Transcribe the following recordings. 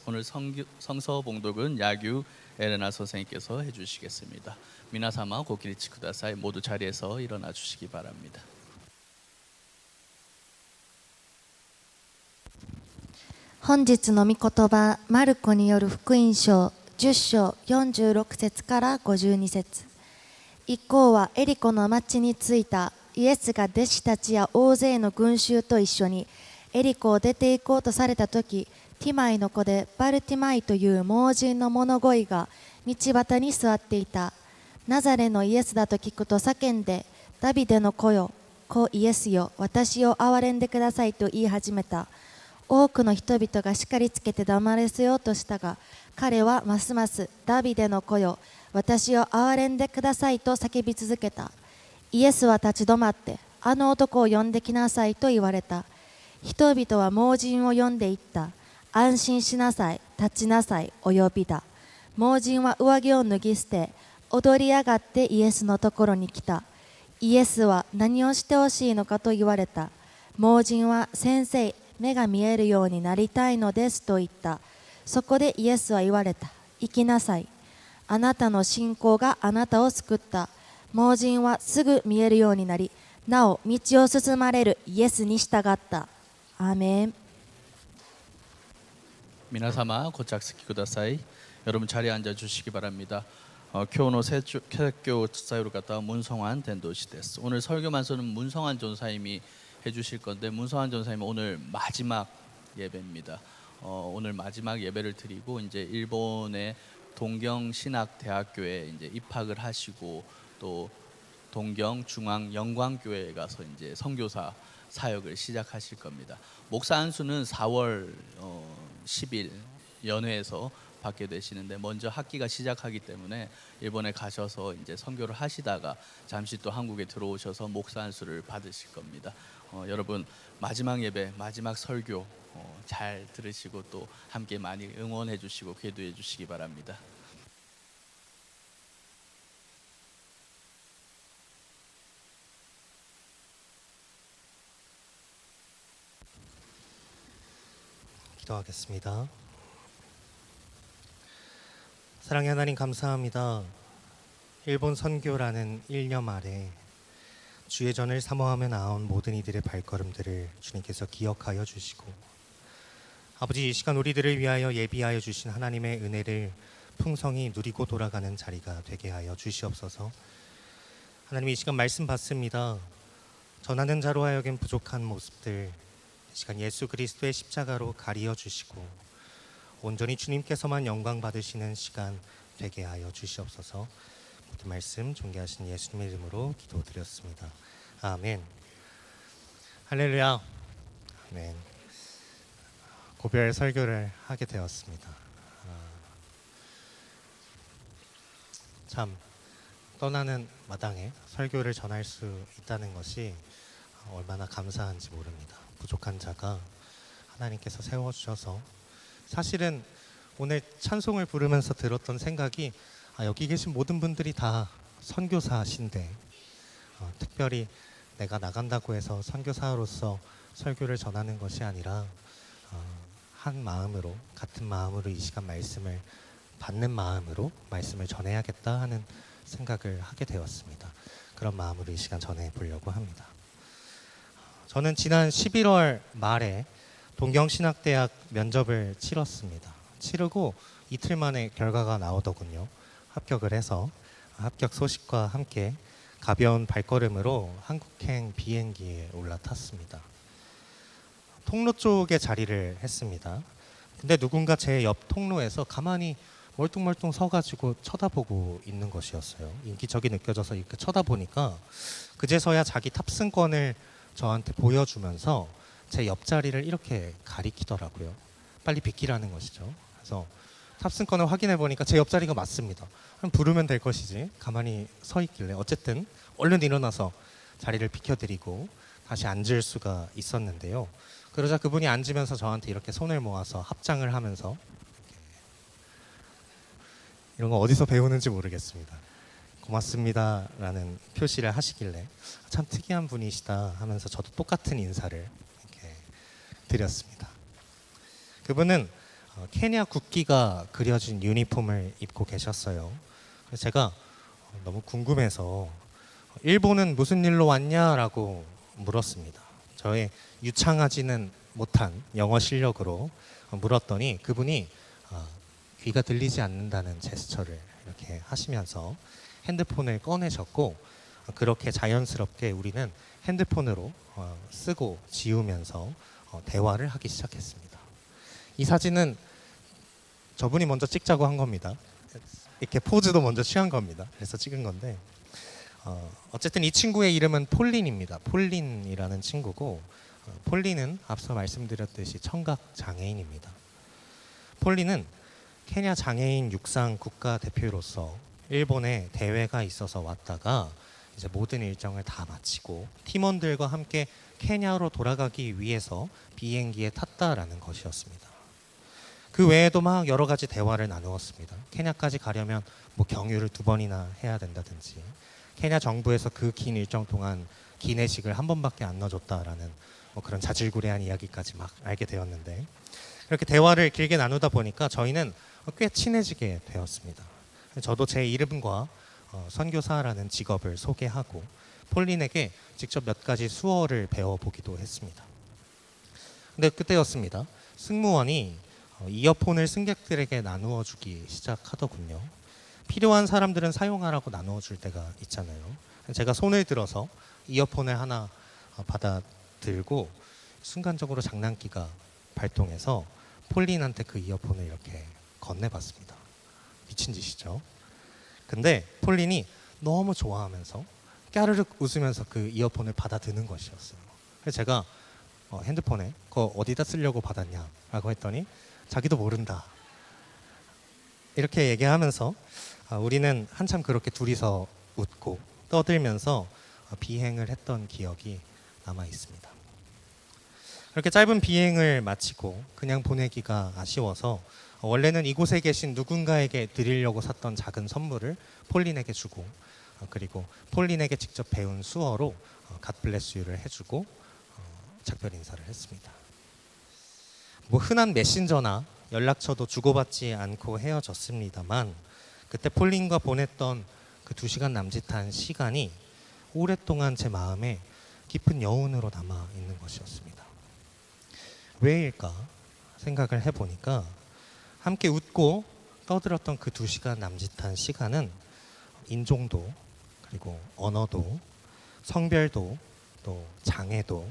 오늘 성서 봉독은 야규 에레나 선생님께서 해주시겠습니다. 미나사마 고키리치 쿠다사이. 모두 자리에서 일어나 주시기 바랍니다. 本日の御言葉、マルコによる福音書10章46節から52節。一行はエリコの町に着いた。イエスが弟子たちや大勢の群衆と一緒にエリコを出て行こうとされたとき、ティマイの子でバルティマイという盲人の物乞いが道端に座っていた。ナザレのイエスだと聞くと叫んで、ダビデの子よ、子イエスよ、私を憐れんでくださいと言い始めた。多くの人々が叱りつけて黙らせようとしたが、彼はますますダビデの子よ、私を憐れんでくださいと叫び続けた。イエスは立ち止まって、あの男を呼んできなさいと言われた。人々は盲人を呼んでいった。安心しなさい、立ちなさい、お呼びだ。盲人は上着を脱ぎ捨て、踊り上がってイエスのところに来た。イエスは何をしてほしいのかと言われた。盲人は、先生、目が見えるようになりたいのですと言った。そこでイエスは言われた。行きなさい。あなたの信仰があなたを救った。盲人はすぐ見えるようになり、なお道を進まれるイエスに従った。アーメン。 미나사마 고착스키 쿠다사이. 여러분 자리에 앉아 주시기 바랍니다. 교노 세교 사유를 갖다가 문성환 덴도시데스. 오늘 설교 만서는 문성환 전사님이 해주실 건데, 문성환 전사님 오늘 마지막 예배입니다. 오늘 마지막 예배를 드리고 이제 일본의 동경신학대학교에 이제 입학을 하시고 또 동경중앙영광교회에 가서 이제 선교사 사역을 시작하실 겁니다. 목사 안수는 4월 10일 연회에서 받게 되시는데, 먼저 학기가 시작하기 때문에 일본에 가셔서 이제 선교를 하시다가 잠시 또 한국에 들어오셔서 목사 안수를 받으실 겁니다. 여러분 마지막 예배, 마지막 설교 잘 들으시고 또 함께 많이 응원해 주시고 기도해 주시기 바랍니다. 기도하겠습니다. 사랑의 하나님, 감사합니다. 일본 선교라는 일념 아래 주의 전을 사모하며 나온 모든 이들의 발걸음들을 주님께서 기억하여 주시고, 아버지, 이 시간 우리들을 위하여 예비하여 주신 하나님의 은혜를 풍성히 누리고 돌아가는 자리가 되게 하여 주시옵소서. 하나님, 이 시간 말씀 받습니다. 전하는 자로 하여금 부족한 모습들 이 시간 예수 그리스도의 십자가로 가리어 주시고, 온전히 주님께서만 영광 받으시는 시간 되게 하여 주시옵소서. 모든 말씀 존귀하신 예수님의 이름으로 기도드렸습니다. 아멘. 할렐루야. 아멘. 고별 설교를 하게 되었습니다. 참 떠나는 마당에 설교를 전할 수 있다는 것이 얼마나 감사한지 모릅니다. 부족한 자가 하나님께서 세워주셔서, 사실은 오늘 찬송을 부르면서 들었던 생각이, 여기 계신 모든 분들이 다 선교사신데 특별히 내가 나간다고 해서 선교사로서 설교를 전하는 것이 아니라 한 마음으로, 같은 마음으로 이 시간 말씀을 받는 마음으로 말씀을 전해야겠다 하는 생각을 하게 되었습니다. 그런 마음으로 이 시간 전해 보려고 합니다. 저는 지난 11월 말에 동경신학대학 면접을 치렀습니다. 치르고 이틀 만에 결과가 나오더군요. 합격을 해서 합격 소식과 함께 가벼운 발걸음으로 한국행 비행기에 올라탔습니다. 통로 쪽에 자리를 했습니다. 근데 누군가 제 옆 통로에서 가만히 멀뚱멀뚱 서가지고 쳐다보고 있는 것이었어요. 인기척이 느껴져서 이렇게 쳐다보니까 그제서야 자기 탑승권을 저한테 보여주면서 제 옆자리를 이렇게 가리키더라고요. 빨리 비키라는 것이죠. 그래서 탑승권을 확인해 보니까 제 옆자리가 맞습니다. 그럼 부르면 될 것이지 가만히 서 있길래 어쨌든 얼른 일어나서 자리를 비켜드리고 다시 앉을 수가 있었는데요. 그러자 그분이 앉으면서 저한테 이렇게 손을 모아서 합장을 하면서, 이런 거 어디서 배우는지 모르겠습니다. 고맙습니다 라는 표시를 하시길래 참 특이한 분이시다 하면서 저도 똑같은 인사를 이렇게 드렸습니다. 그분은 케냐 국기가 그려진 유니폼을 입고 계셨어요. 그래서 제가 너무 궁금해서 일본은 무슨 일로 왔냐라고 물었습니다. 저의 유창하지는 못한 영어 실력으로 물었더니 그분이 귀가 들리지 않는다는 제스처를 이렇게 하시면서 핸드폰을 꺼내셨고, 그렇게 자연스럽게 우리는 핸드폰으로 쓰고 지우면서 대화를 하기 시작했습니다. 이 사진은 저분이 먼저 찍자고 한 겁니다. 이렇게 포즈도 먼저 취한 겁니다. 그래서 찍은 건데 어쨌든 이 친구의 이름은 폴린입니다. 폴린이라는 친구고, 폴린은 앞서 말씀드렸듯이 청각 장애인입니다. 폴린은 케냐 장애인 육상 국가대표로서 일본에 대회가 있어서 왔다가 이제 모든 일정을 다 마치고 팀원들과 함께 케냐로 돌아가기 위해서 비행기에 탔다라는 것이었습니다. 그 외에도 막 여러 가지 대화를 나누었습니다. 케냐까지 가려면 뭐 경유를 2번이나 해야 된다든지, 케냐 정부에서 그 긴 일정 동안 기내식을 한 번밖에 안 넣어줬다라는 뭐 그런 자질구레한 이야기까지 막 알게 되었는데, 이렇게 대화를 길게 나누다 보니까 저희는 꽤 친해지게 되었습니다. 저도 제 이름과 선교사라는 직업을 소개하고 폴린에게 직접 몇 가지 수어를 배워보기도 했습니다. 근데 그때였습니다. 승무원이 이어폰을 승객들에게 나누어 주기 시작하더군요. 필요한 사람들은 사용하라고 나누어 줄 때가 있잖아요. 제가 손을 들어서 이어폰을 하나 받아 들고 순간적으로 장난기가 발동해서 폴린한테 그 이어폰을 이렇게 건네봤습니다. 미친 짓이죠. 근데 폴린이 너무 좋아하면서 까르륵 웃으면서 그 이어폰을 받아 드는 것이었어요. 그래서 제가 핸드폰에 그거 어디다 쓰려고 받았냐 라고 했더니 자기도 모른다 이렇게 얘기하면서 우리는 한참 그렇게 둘이서 웃고 떠들면서 비행을 했던 기억이 남아 있습니다. 그렇게 짧은 비행을 마치고 그냥 보내기가 아쉬워서 원래는 이곳에 계신 누군가에게 드리려고 샀던 작은 선물을 폴린에게 주고, 그리고 폴린에게 직접 배운 수어로 God bless you를 해주고 작별 인사를 했습니다. 뭐 흔한 메신저나 연락처도 주고받지 않고 헤어졌습니다만, 그때 폴린과 보냈던 그 2시간 남짓한 시간이 오랫동안 제 마음에 깊은 여운으로 남아 있는 것이었습니다. 왜일까 생각을 해보니까 함께 웃고 떠들었던 그 2시간 남짓한 시간은 인종도, 그리고 언어도, 성별도, 또 장애도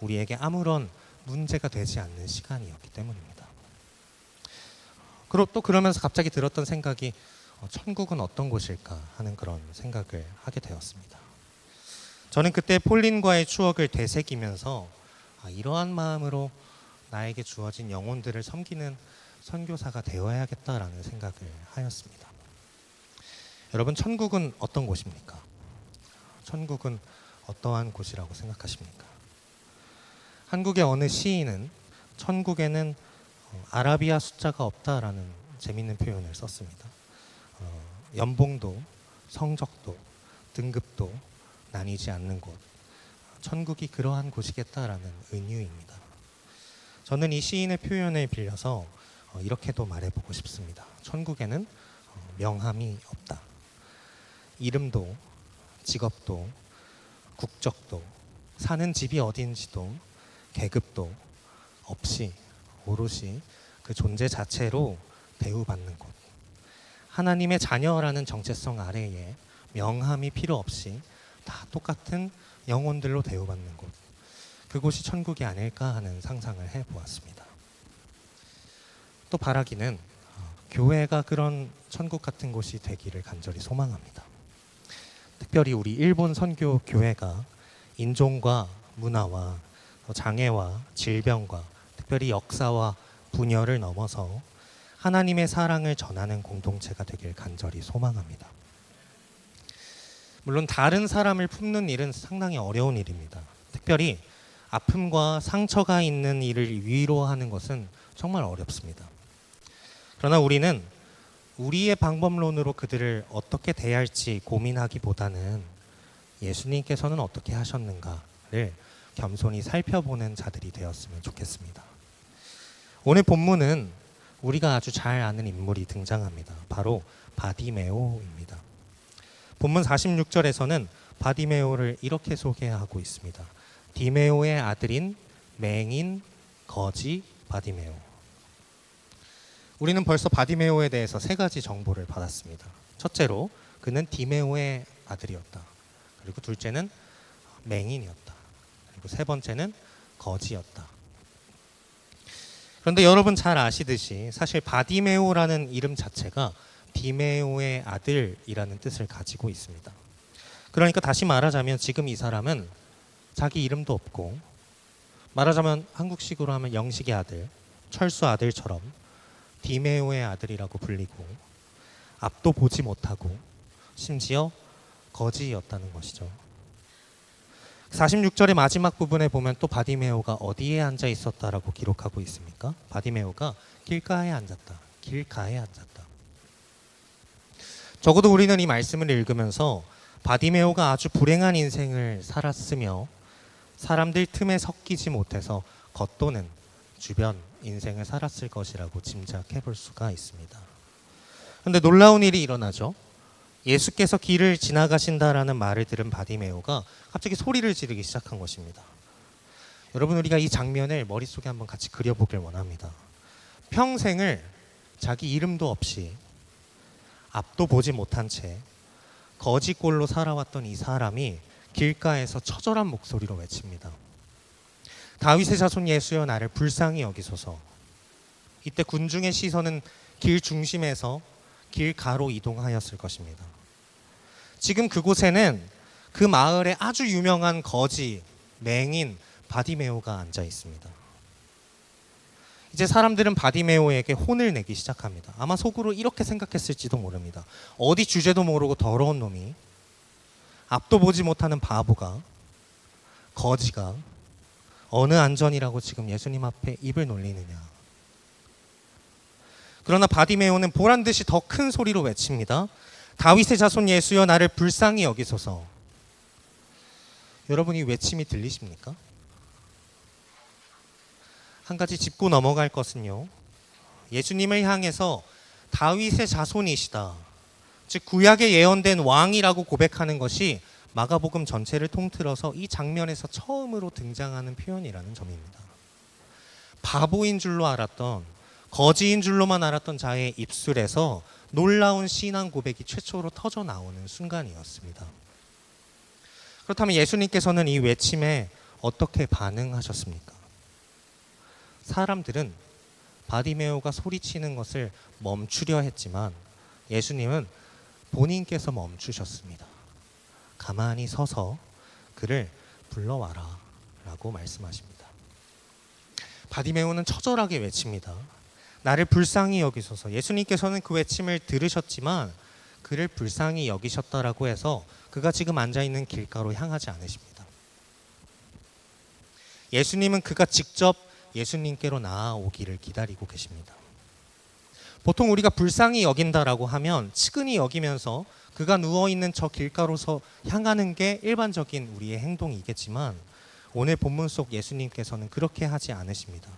우리에게 아무런 문제가 되지 않는 시간이었기 때문입니다. 또 그러면서 갑자기 들었던 생각이 천국은 어떤 곳일까 하는 그런 생각을 하게 되었습니다. 저는 그때 폴린과의 추억을 되새기면서 이러한 마음으로 나에게 주어진 영혼들을 섬기는 선교사가 되어야겠다라는 생각을 하였습니다. 여러분, 천국은 어떤 곳입니까? 천국은 어떠한 곳이라고 생각하십니까? 한국의 어느 시인은 천국에는 아라비아 숫자가 없다라는 재미있는 표현을 썼습니다. 연봉도, 성적도, 등급도 나뉘지 않는 곳, 천국이 그러한 곳이겠다라는 은유입니다. 저는 이 시인의 표현을 빌려서 이렇게도 말해보고 싶습니다. 천국에는 명함이 없다. 이름도, 직업도, 국적도, 사는 집이 어딘지도, 계급도 없이 오롯이 그 존재 자체로 대우받는 곳, 하나님의 자녀라는 정체성 아래에 명함이 필요 없이 다 똑같은 영혼들로 대우받는 곳, 그곳이 천국이 아닐까 하는 상상을 해보았습니다. 또 바라기는 교회가 그런 천국 같은 곳이 되기를 간절히 소망합니다. 특별히 우리 일본 선교 교회가 인종과 문화와 장애와 질병과 특별히 역사와 분열을 넘어서 하나님의 사랑을 전하는 공동체가 되길 간절히 소망합니다. 물론 다른 사람을 품는 일은 상당히 어려운 일입니다. 특별히 아픔과 상처가 있는 이를 위로하는 것은 정말 어렵습니다. 그러나 우리는 우리의 방법론으로 그들을 어떻게 대할지 고민하기보다는 예수님께서는 어떻게 하셨는가를 겸손히 살펴보는 자들이 되었으면 좋겠습니다. 오늘 본문은 우리가 아주 잘 아는 인물이 등장합니다. 바로 바디메오입니다. 본문 46절에서는 바디메오를 이렇게 소개하고 있습니다. 디메오의 아들인 맹인 거지 바디메오. 우리는 벌써 바디메오에 대해서 세 가지 정보를 받았습니다. 첫째로 그는 디메오의 아들이었다. 그리고 둘째는 맹인이었다. 그리고 세 번째는 거지였다. 그런데 여러분 잘 아시듯이 사실 바디메오라는 이름 자체가 디메오의 아들이라는 뜻을 가지고 있습니다. 그러니까 다시 말하자면 지금 이 사람은 자기 이름도 없고, 말하자면 한국식으로 하면 영식의 아들, 철수 아들처럼 디메오의 아들이라고 불리고 앞도 보지 못하고 심지어 거지였다는 것이죠. 46절의 마지막 부분에 보면 또 바디메오가 어디에 앉아 있었다라고 기록하고 있습니까? 바디메오가 길가에 앉았다. 길가에 앉았다. 적어도 우리는 이 말씀을 읽으면서 바디메오가 아주 불행한 인생을 살았으며 사람들 틈에 섞이지 못해서 겉도는 주변 인생을 살았을 것이라고 짐작해 볼 수가 있습니다. 그런데 놀라운 일이 일어나죠. 예수께서 길을 지나가신다라는 말을 들은 바디메오가 갑자기 소리를 지르기 시작한 것입니다. 여러분, 우리가 이 장면을 머릿속에 한번 같이 그려보길 원합니다. 평생을 자기 이름도 없이 앞도 보지 못한 채 거지꼴로 살아왔던 이 사람이 길가에서 처절한 목소리로 외칩니다. 다윗의 자손 예수여 나를 불쌍히 여기소서. 이때 군중의 시선은 길 중심에서 길가로 이동하였을 것입니다. 지금 그곳에는 그 마을의 아주 유명한 거지, 맹인 바디메오가 앉아 있습니다. 이제 사람들은 바디메오에게 혼을 내기 시작합니다. 아마 속으로 이렇게 생각했을지도 모릅니다. 어디 주제도 모르고 더러운 놈이, 앞도 보지 못하는 바보가, 거지가 어느 안전이라고 지금 예수님 앞에 입을 놀리느냐. 그러나 바디메오는 보란듯이 더 큰 소리로 외칩니다. 다윗의 자손 예수여 나를 불쌍히 여기소서. 여러분, 이 외침이 들리십니까? 한 가지 짚고 넘어갈 것은요, 예수님을 향해서 다윗의 자손이시다, 즉 구약에 예언된 왕이라고 고백하는 것이 마가복음 전체를 통틀어서 이 장면에서 처음으로 등장하는 표현이라는 점입니다. 바보인 줄로 알았던, 거지인 줄로만 알았던 자의 입술에서 놀라운 신앙 고백이 최초로 터져 나오는 순간이었습니다. 그렇다면 예수님께서는 이 외침에 어떻게 반응하셨습니까? 사람들은 바디메오가 소리치는 것을 멈추려 했지만 예수님은 본인께서 멈추셨습니다. 가만히 서서 그를 불러와라 라고 말씀하십니다. 바디메오는 처절하게 외칩니다. 나를 불쌍히 여기소서. 예수님께서는 그 외침을 들으셨지만 그를 불쌍히 여기셨다라고 해서 그가 지금 앉아있는 길가로 향하지 않으십니다. 예수님은 그가 직접 예수님께로 나아오기를 기다리고 계십니다. 보통 우리가 불쌍히 여긴다라고 하면 측은히 여기면서 그가 누워있는 저 길가로서 향하는 게 일반적인 우리의 행동이겠지만 오늘 본문 속 예수님께서는 그렇게 하지 않으십니다.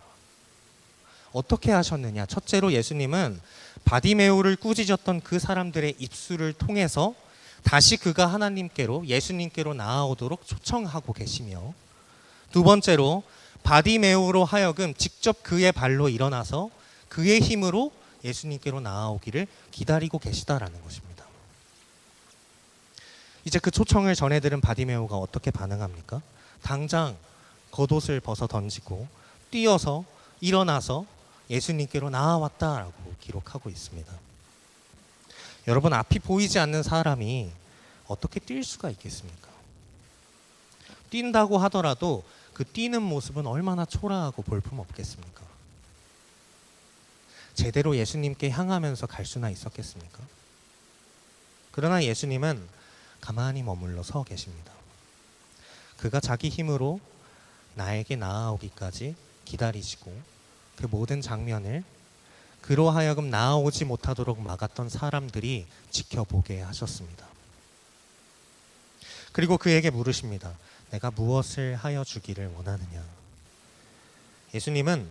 어떻게 하셨느냐? 첫째로 예수님은 바디메오를 꾸짖었던 그 사람들의 입술을 통해서 다시 그가 하나님께로, 예수님께로 나아오도록 초청하고 계시며, 두 번째로 바디메오로 하여금 직접 그의 발로 일어나서 그의 힘으로 예수님께로 나아오기를 기다리고 계시다라는 것입니다. 이제 그 초청을 전해들은 바디메오가 어떻게 반응합니까? 당장 겉옷을 벗어 던지고 뛰어서 일어나서 예수님께로 나아왔다라고 기록하고 있습니다. 여러분, 앞이 보이지 않는 사람이 어떻게 뛸 수가 있겠습니까? 뛴다고 하더라도 그 뛰는 모습은 얼마나 초라하고 볼품없겠습니까? 제대로 예수님께 향하면서 갈 수나 있었겠습니까? 그러나 예수님은 가만히 머물러 서 계십니다. 그가 자기 힘으로 나에게 나아오기까지 기다리시고 그 모든 장면을 그로 하여금 나아오지 못하도록 막았던 사람들이 지켜보게 하셨습니다. 그리고 그에게 물으십니다. 내가 무엇을 하여 주기를 원하느냐? 예수님은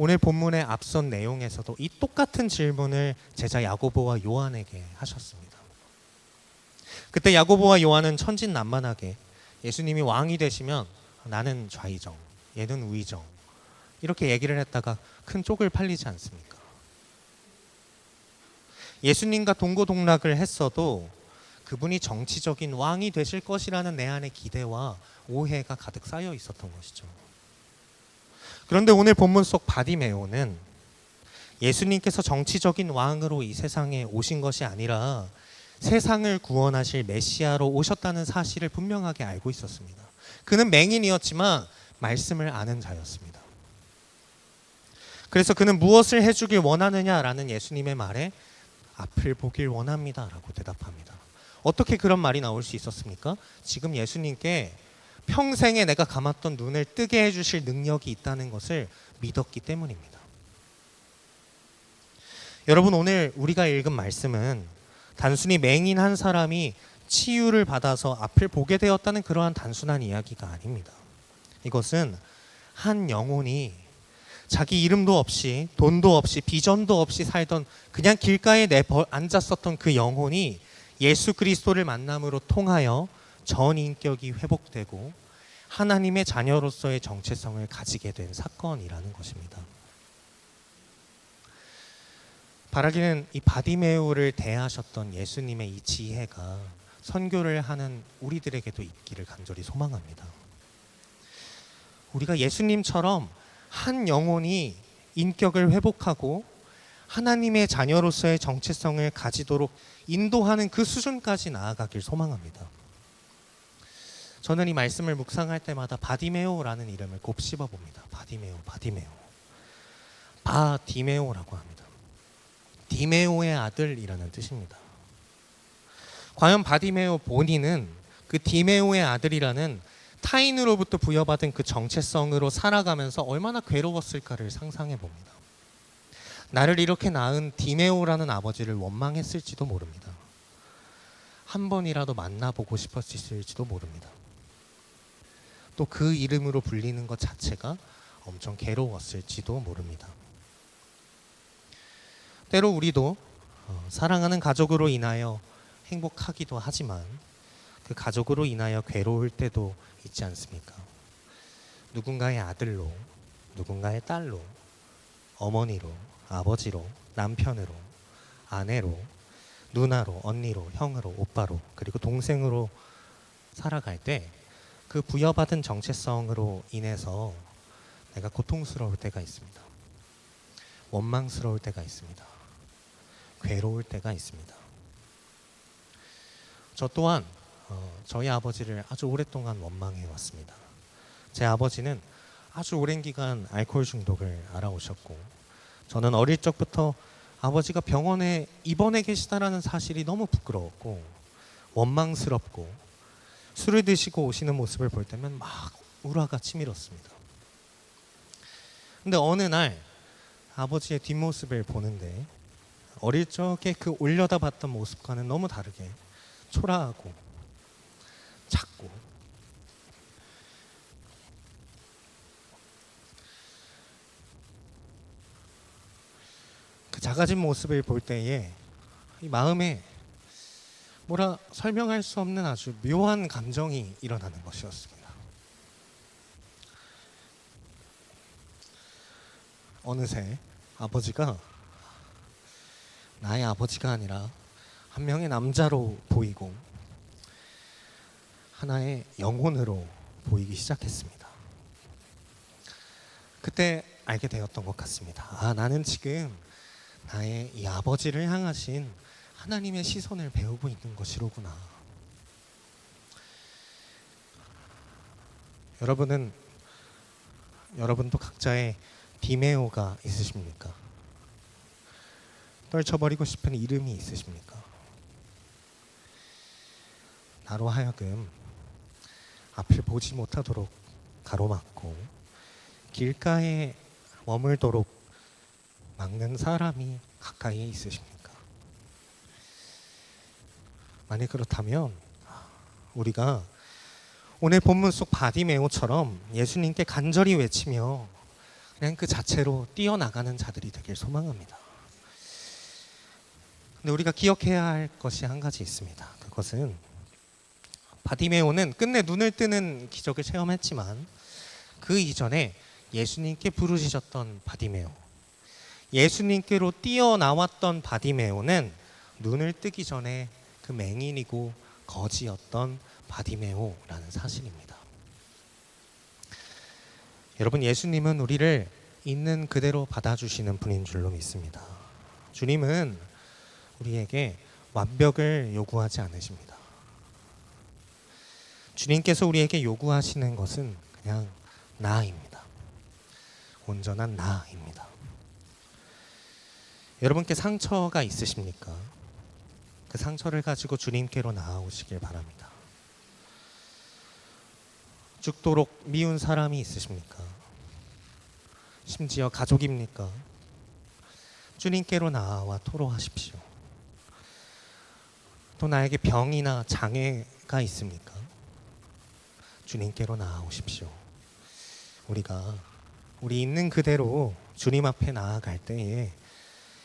오늘 본문의 앞선 내용에서도 이 똑같은 질문을 제자 야고보와 요한에게 하셨습니다. 그때 야고보와 요한은 천진난만하게 예수님이 왕이 되시면 나는 좌의정, 얘는 우의정 이렇게 얘기를 했다가 큰 쪽을 팔리지 않습니까? 예수님과 동고동락을 했어도 그분이 정치적인 왕이 되실 것이라는 내 안의 기대와 오해가 가득 쌓여 있었던 것이죠. 그런데 오늘 본문 속 바디메오는 예수님께서 정치적인 왕으로 이 세상에 오신 것이 아니라 세상을 구원하실 메시아로 오셨다는 사실을 분명하게 알고 있었습니다. 그는 맹인이었지만 말씀을 아는 자였습니다. 그래서 그는 무엇을 해주길 원하느냐라는 예수님의 말에 앞을 보길 원합니다 라고 대답합니다. 어떻게 그런 말이 나올 수 있었습니까? 지금 예수님께 평생에 내가 감았던 눈을 뜨게 해주실 능력이 있다는 것을 믿었기 때문입니다. 여러분, 오늘 우리가 읽은 말씀은 단순히 맹인 한 사람이 치유를 받아서 앞을 보게 되었다는 그러한 단순한 이야기가 아닙니다. 이것은 한 영혼이 자기 이름도 없이 돈도 없이 비전도 없이 살던 그냥 길가에 앉았었던 그 영혼이 예수 그리스도를 만남으로 통하여 전인격이 회복되고 하나님의 자녀로서의 정체성을 가지게 된 사건이라는 것입니다. 바라기는 이 바디메오를 대하셨던 예수님의 이 지혜가 선교를 하는 우리들에게도 있기를 간절히 소망합니다. 우리가 예수님처럼 한 영혼이 인격을 회복하고 하나님의 자녀로서의 정체성을 가지도록 인도하는 그 수준까지 나아가길 소망합니다. 저는 이 말씀을 묵상할 때마다 바디메오라는 이름을 곱씹어 봅니다. 바디메오. 바디메오라고 합니다. 디메오의 아들이라는 뜻입니다. 과연 바디메오 본인은 그 디메오의 아들이라는 타인으로부터 부여받은 그 정체성으로 살아가면서 얼마나 괴로웠을까를 상상해 봅니다. 나를 이렇게 낳은 디메오라는 아버지를 원망했을지도 모릅니다. 한 번이라도 만나보고 싶었을지도 모릅니다. 또 그 이름으로 불리는 것 자체가 엄청 괴로웠을지도 모릅니다. 때로 우리도 사랑하는 가족으로 인하여 행복하기도 하지만 그 가족으로 인하여 괴로울 때도 있지 않습니까? 누군가의 아들로, 누군가의 딸로, 어머니로, 아버지로, 남편으로, 아내로, 누나로, 언니로, 형으로, 오빠로, 그리고 동생으로 살아갈 때 그 부여받은 정체성으로 인해서 내가 고통스러울 때가 있습니다. 원망스러울 때가 있습니다. 괴로울 때가 있습니다. 저 또한 저희 아버지를 아주 오랫동안 원망해 왔습니다. 제 아버지는 아주 오랜 기간 알코올 중독을 앓아오셨고 저는 어릴 적부터 아버지가 병원에 입원해 계시다라는 사실이 너무 부끄러웠고 원망스럽고 술을 드시고 오시는 모습을 볼 때면 막 우라가 치밀었습니다. 근데 어느 날 아버지의 뒷모습을 보는데 어릴 적에 그 올려다 봤던 모습과는 너무 다르게 초라하고 작고 그 작아진 모습을 볼 때에 이 마음에 뭐라 설명할 수 없는 아주 묘한 감정이 일어나는 것이었습니다. 어느새 아버지가 나의 아버지가 아니라 한 명의 남자로 보이고 하나의 영혼으로 보이기 시작했습니다. 그때 알게 되었던 것 같습니다. 나는 지금 나의 이 아버지를 향하신 하나님의 시선을 배우고 있는 것이로구나. 여러분도 각자의 디메오가 있으십니까? 떨쳐버리고 싶은 이름이 있으십니까? 나로 하여금 앞을 보지 못하도록 가로막고 길가에 머물도록 막는 사람이 가까이에 있으십니까? 만약 그렇다면 우리가 오늘 본문 속 바디메오처럼 예수님께 간절히 외치며 그냥 그 자체로 뛰어나가는 자들이 되길 소망합니다. 근데 우리가 기억해야 할 것이 한 가지 있습니다. 그것은 바디메오는 끝내 눈을 뜨는 기적을 체험했지만 그 이전에 예수님께 부르짖었던 바디메오, 예수님께로 뛰어나왔던 바디메오는 눈을 뜨기 전에 그 맹인이고 거지였던 바디메오라는 사실입니다. 여러분, 예수님은 우리를 있는 그대로 받아주시는 분인 줄로 믿습니다. 주님은 우리에게 완벽을 요구하지 않으십니다. 주님께서 우리에게 요구하시는 것은 그냥 나입니다. 온전한 나입니다. 여러분께 상처가 있으십니까? 그 상처를 가지고 주님께로 나아오시길 바랍니다. 죽도록 미운 사람이 있으십니까? 심지어 가족입니까? 주님께로 나아와 토로하십시오. 또 나에게 병이나 장애가 있습니까? 주님께로 나아오십시오. 우리 있는 그대로 주님 앞에 나아갈 때에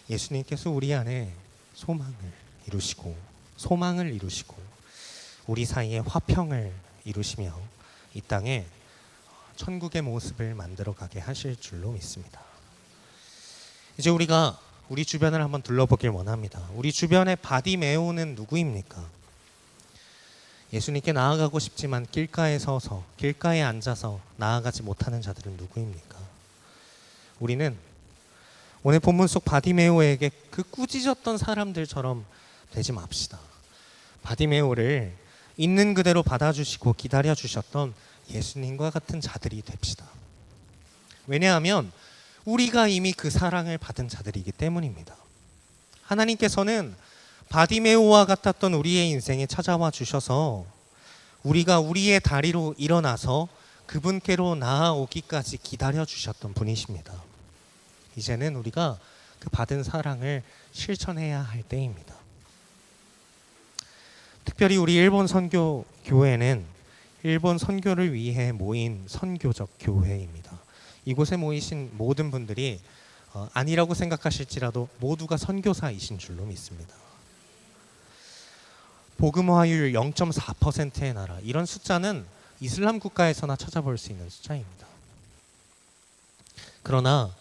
예수님께서 우리 안에 소망을 이루시고 우리 사이에 화평을 이루시며 이 땅에 천국의 모습을 만들어가게 하실 줄로 믿습니다. 이제 우리가 우리 주변을 한번 둘러보길 원합니다. 우리 주변의 바디메오는 누구입니까? 예수님께 나아가고 싶지만 길가에 서서 길가에 앉아서 나아가지 못하는 자들은 누구입니까? 우리는 오늘 본문 속 바디메오에게 그 꾸짖었던 사람들처럼 되지 맙시다. 바디메오를 있는 그대로 받아주시고 기다려주셨던 예수님과 같은 자들이 됩시다. 왜냐하면 우리가 이미 그 사랑을 받은 자들이기 때문입니다. 하나님께서는 바디메오와 같았던 우리의 인생에 찾아와 주셔서 우리가 우리의 다리로 일어나서 그분께로 나아오기까지 기다려 주셨던 분이십니다. 이제는 우리가 그 받은 사랑을 실천해야 할 때입니다. 특별히 우리 일본 선교 교회는 일본 선교를 위해 모인 선교적 교회입니다. 이곳에 모이신 모든 분들이 아니라고 생각하실지라도 모두가 선교사이신 줄로 믿습니다. 복음화율 0.4%의 나라, 이런 숫자는 이슬람 국가에서나 찾아볼 수 있는 숫자입니다. 그러나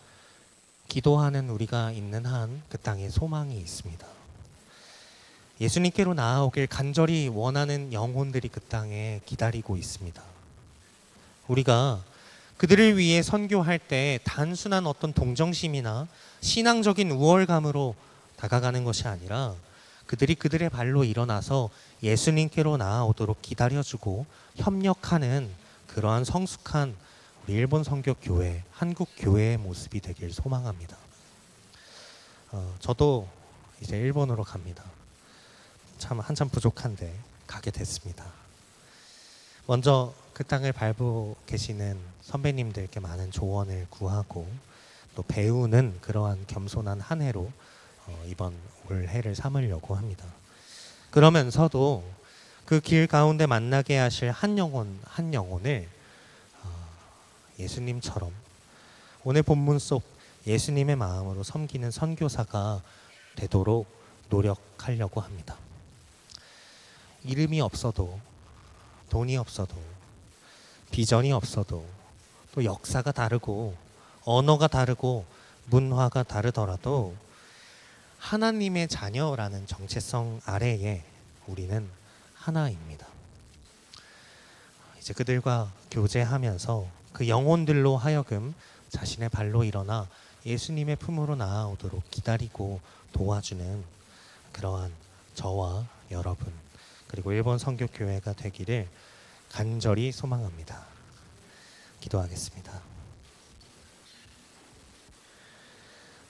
기도하는 우리가 있는 한 그 땅에 소망이 있습니다. 예수님께로 나아오길 간절히 원하는 영혼들이 그 땅에 기다리고 있습니다. 우리가 그들을 위해 선교할 때 단순한 어떤 동정심이나 신앙적인 우월감으로 다가가는 것이 아니라 그들이 그들의 발로 일어나서 예수님께로 나아오도록 기다려주고 협력하는 그러한 성숙한 우리 일본 선교교회, 한국 교회의 모습이 되길 소망합니다. 저도 이제 일본으로 갑니다. 참 한참 부족한데 가게 됐습니다. 먼저 그 땅을 밟고 계시는 선배님들께 많은 조언을 구하고 또 배우는 그러한 겸손한 한 해로 이번 올해를 삼으려고 합니다. 그러면서도 그 길 가운데 만나게 하실 한 영혼을 예수님처럼 오늘 본문 속 예수님의 마음으로 섬기는 선교사가 되도록 노력하려고 합니다. 이름이 없어도, 돈이 없어도, 비전이 없어도, 또 역사가 다르고 언어가 다르고 문화가 다르더라도 하나님의 자녀라는 정체성 아래에 우리는 하나입니다. 이제 그들과 교제하면서 그 영혼들로 하여금 자신의 발로 일어나 예수님의 품으로 나아오도록 기다리고 도와주는 그러한 저와 여러분, 그리고 일본 선교교회가 되기를 간절히 소망합니다. 기도하겠습니다.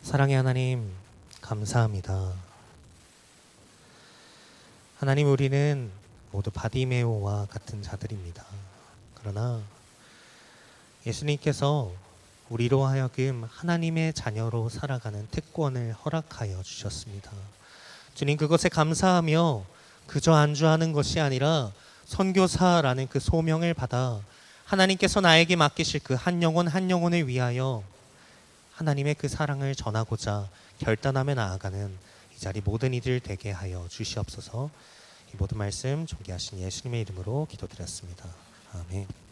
사랑의 하나님, 감사합니다. 하나님, 우리는 모두 바디메오와 같은 자들입니다. 그러나 예수님께서 우리로 하여금 하나님의 자녀로 살아가는 특권을 허락하여 주셨습니다. 주님, 그것에 감사하며 그저 안주하는 것이 아니라 선교사라는 그 소명을 받아 하나님께서 나에게 맡기실 그 한 영혼 한 영혼을 위하여 하나님의 그 사랑을 전하고자 결단하며 나아가는 이 자리 모든 이들 되게 하여 주시옵소서. 이 모든 말씀 존귀하신 예수님의 이름으로 기도드렸습니다. 아멘.